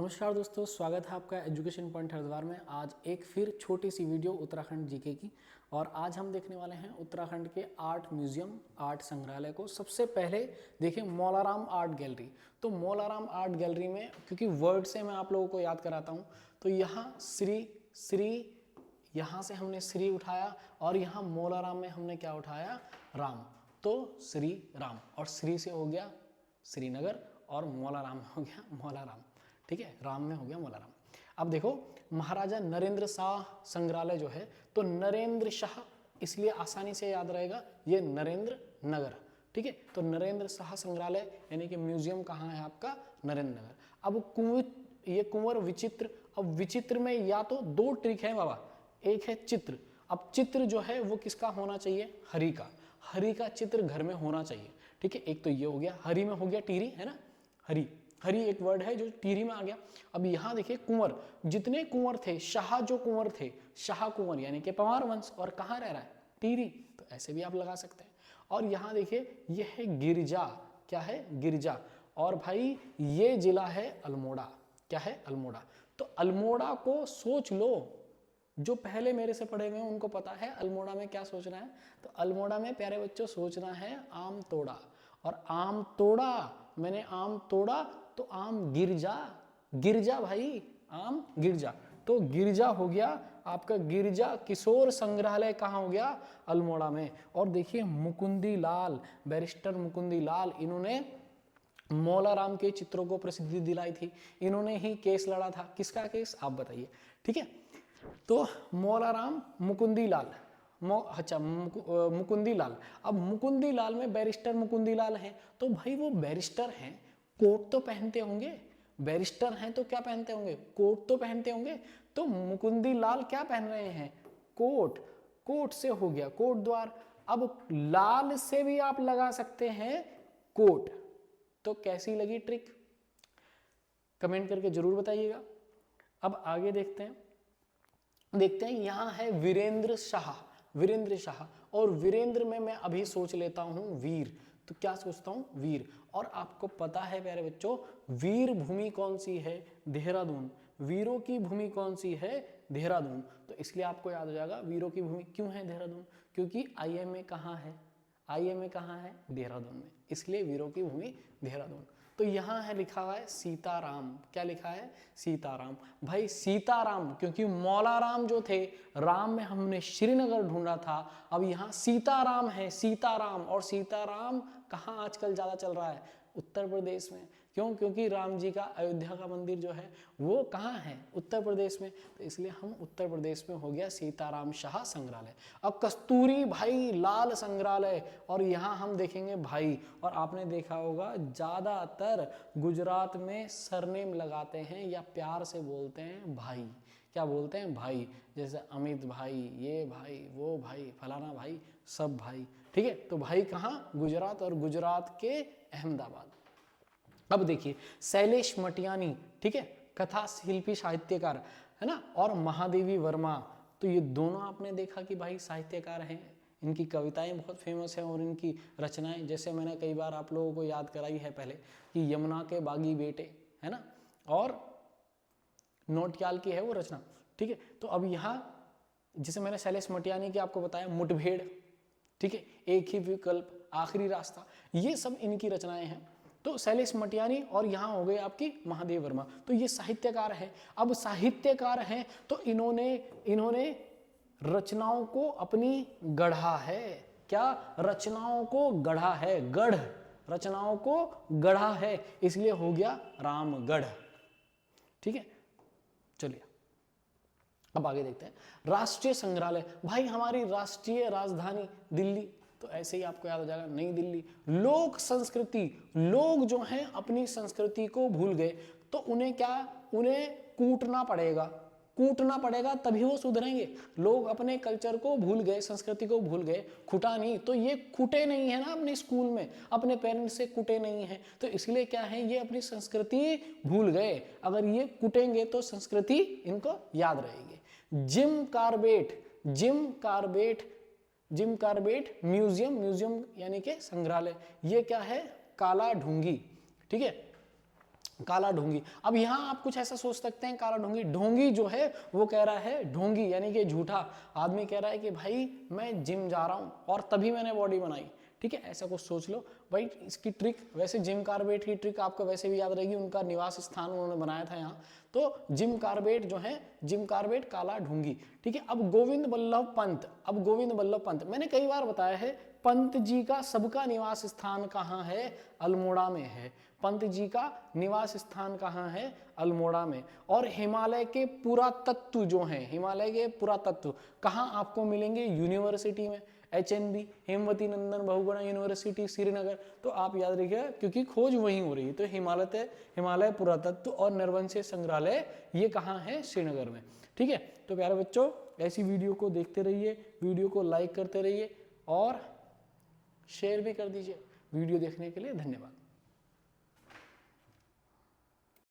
नमस्कार दोस्तों, स्वागत है आपका एजुकेशन पॉइंट हरिद्वार में। आज एक फिर छोटी सी वीडियो उत्तराखंड जीके की। और आज हम देखने वाले हैं उत्तराखंड के आर्ट म्यूजियम, आर्ट संग्रहालय को। सबसे पहले देखिए मौलाराम आर्ट गैलरी। तो मौलाराम आर्ट गैलरी में, क्योंकि वर्ड से मैं आप लोगों को याद कराता हूँ, तो यहाँ श्री यहाँ से हमने श्री उठाया और यहाँ मौलाराम में हमने क्या उठाया, राम। तो श्री राम, और श्री से हो गया श्रीनगर और मौलाराम में हो गया मौलाराम। ठीक है, राम में हो गया मौलाराम। अब देखो महाराजा नरेंद्र शाह संग्रहालय जो है, तो नरेंद्र शाह इसलिए आसानी से याद रहेगा, ये नरेंद्र नगर। ठीक है, तो नरेंद्र शाह संग्रहालय यानी कि म्यूजियम कहाँ है आपका, नरेंद्र नगर। अब ये कुंवर विचित्र। अब विचित्र में या तो दो ट्रिक है बाबा, एक है चित्र। अब चित्र जो है वो किसका होना चाहिए, हरि का। हरि का चित्र घर में होना चाहिए। ठीक है, एक तो ये हो गया, हरि में हो गया टिहरी, है ना, हरि। हरि एक वर्ड है जो टिहरी में आ गया। अब यहाँ देखिए कुंवर, जितने कुंवर थे, शाह जो कुंवर थे, शाह कुंवर यानी कि पंवार वंश, और कहाँ रह रहा है, टिहरी। तो ऐसे भी आप लगा सकते हैं। और यहाँ देखिए ये है गिरजा, क्या है, गिरजा। और भाई ये जिला है अल्मोड़ा, क्या है, अल्मोड़ा। तो अल्मोड़ा को सोच लो, जो पहले मेरे से पढ़े हुए हैं उनको पता है अल्मोड़ा में क्या सोचना है। तो अल्मोड़ा में प्यारे बच्चों सोचना है आम तोड़ा। और आम तोड़ा, मैंने आम तोड़ा तो आम गिरजा, गिरजा भाई, आम गिरजा। तो गिरजा हो गया आपका, गिरजा किशोर संग्रहालय कहाँ हो गया, अल्मोड़ा में। और देखिए मुकुंदी लाल, बैरिस्टर मुकुंदी लाल, इन्होंने मौलाराम के चित्रों को प्रसिद्धि दिलाई थी। इन्होंने ही केस लड़ा था। किसका केस, आप बताइए। ठीक है, तो मौलाराम मुकुंदी लाल, मुकुंदी लाल। अब मुकुंदी लाल में बैरिस्टर मुकुंदी लाल हैं, तो भाई वो बैरिस्टर हैं, कोट तो पहनते होंगे। बैरिस्टर हैं तो क्या पहनते होंगे, कोट तो पहनते होंगे। तो मुकुंदी लाल क्या पहन रहे हैं, कोट। कोट से हो गया कोट द्वार। अब लाल से भी आप लगा सकते हैं कोट। तो कैसी लगी ट्रिक, कमेंट करके जरूर बताइएगा। अब आगे देखते हैं यहां है वीरेंद्र शाह, वीरेंद्र शाह। और वीरेंद्र में मैं अभी सोच लेता हूं वीर। तो क्या सोचता हूं, वीर। और आपको पता है प्यारे बच्चों, वीर भूमि कौन सी है, देहरादून। वीरों की भूमि कौन सी है, देहरादून। तो इसलिए आपको याद हो जाएगा वीरों की भूमि क्यों है देहरादून, क्योंकि आईएमए कहाँ है, आईएमए कहाँ है, देहरादून में, इसलिए वीरों की भूमि देहरादून। तो यहाँ है लिखा हुआ है सीताराम, क्या लिखा है, सीताराम। भाई सीताराम, क्योंकि मौलाराम जो थे, राम में हमने श्रीनगर ढूंढा था, अब यहाँ सीताराम है, सीताराम। और सीताराम कहाँ आजकल ज्यादा चल रहा है, उत्तर प्रदेश में। क्यों, क्योंकि राम जी का अयोध्या का मंदिर जो है वो कहाँ है, उत्तर प्रदेश में। तो इसलिए हम उत्तर प्रदेश में हो गया सीताराम शाह संग्रहालय। अब कस्तूरी भाई लाल संग्रहालय, और यहाँ हम देखेंगे भाई। और आपने देखा होगा ज्यादातर गुजरात में सरनेम लगाते हैं या प्यार से बोलते हैं भाई। क्या बोलते हैं, भाई। जैसे अमित भाई, ये भाई, वो भाई, फलाना भाई, सब भाई। ठीक है, तो भाई कहाँ, गुजरात, और गुजरात के अहमदाबाद। अब देखिए शैलेश मटियानी, ठीक है, कथा शिल्पी साहित्यकार, है ना, और महादेवी वर्मा। तो ये दोनों आपने देखा कि भाई साहित्यकार हैं, इनकी कविताएं बहुत फेमस हैं, और इनकी रचनाएं, जैसे मैंने कई बार आप लोगों को याद कराई है पहले, कि यमुना के बागी बेटे, है ना, और नोटक्याल की है वो रचना। ठीक है, तो अब यहाँ जिसे मैंने शैलेश मटियानी की आपको बताया, मुठभेड़, ठीक है, एक ही विकल्प, आखिरी रास्ता, ये सब इनकी रचनाएं हैं। तो शैलेश मटियानी, और यहाँ हो गए आपकी महादेव वर्मा। तो ये साहित्यकार है। अब साहित्यकार हैं तो इन्होंने रचनाओं को अपनी गढ़ा है। क्या, रचनाओं को गढ़ा है, गढ़, रचनाओं को गढ़ा है, इसलिए हो गया रामगढ़। ठीक है, चलिए अब आगे देखते हैं राष्ट्रीय संग्रहालय। भाई हमारी राष्ट्रीय राजधानी दिल्ली, तो ऐसे ही आपको याद हो जाएगा नई दिल्ली। लोक संस्कृति, लोग जो हैं अपनी संस्कृति को भूल गए, तो उन्हें क्या, उन्हें कूटना पड़ेगा, कूटना पड़ेगा तभी वो सुधरेंगे। लोग अपने कल्चर को भूल गए, संस्कृति को भूल गए, खुटा नहीं। तो ये खुटे नहीं है ना अपने स्कूल में, अपने पेरेंट्स से कुटे नहीं है, तो इसलिए क्या है, ये अपनी संस्कृति भूल गए। अगर ये कुटेंगे तो संस्कृति इनको याद रहेगी। Jim Corbett, Jim Corbett, Jim Corbett museum, museum यानी कि संग्रहालय। ये क्या है, काला ढूंगी। ठीक है, काला ढोंगी। अब यहाँ आप कुछ ऐसा सोच सकते हैं, काला ढोंगी, ढोंगी जो है वो कह रहा है ढोंगी यानी कि झूठा आदमी कह रहा है कि भाई मैं जिम जा रहा हूँ और तभी मैंने बॉडी बनाई, ठीक है, ऐसा कुछ सोच लो भाई। इसकी ट्रिक वैसे जिम कार्बेट की ट्रिक आपको वैसे भी याद रहेगी, उनका निवास स्थान उन्होंने बनाया था यहाँ, तो जिम कार्बेट जो है, जिम कार्बेट काला ढोंगी, ठीक है। अब गोविंद बल्लभ पंत, अब गोविंद बल्लभ पंत, मैंने कई बार बताया है पंत जी का सबका निवास स्थान कहाँ है, अल्मोड़ा में है। पंत जी का निवास स्थान कहाँ है, अल्मोड़ा में। और हिमालय के पुरातत्व जो हैं, हिमालय के पुरातत्व कहाँ आपको मिलेंगे, यूनिवर्सिटी में, HNB हेमवती नंदन बहुगुणा यूनिवर्सिटी श्रीनगर। तो आप याद रखिएगा क्योंकि खोज वहीं हो रही है। तो हिमालय पुरातत्व और नरवंशीय संग्रहालय ये कहाँ है, श्रीनगर में, ठीक है। तो प्यारे बच्चों ऐसी वीडियो को देखते रहिए, वीडियो को लाइक करते रहिए और शेयर भी कर दीजिए। वीडियो देखने के लिए धन्यवाद।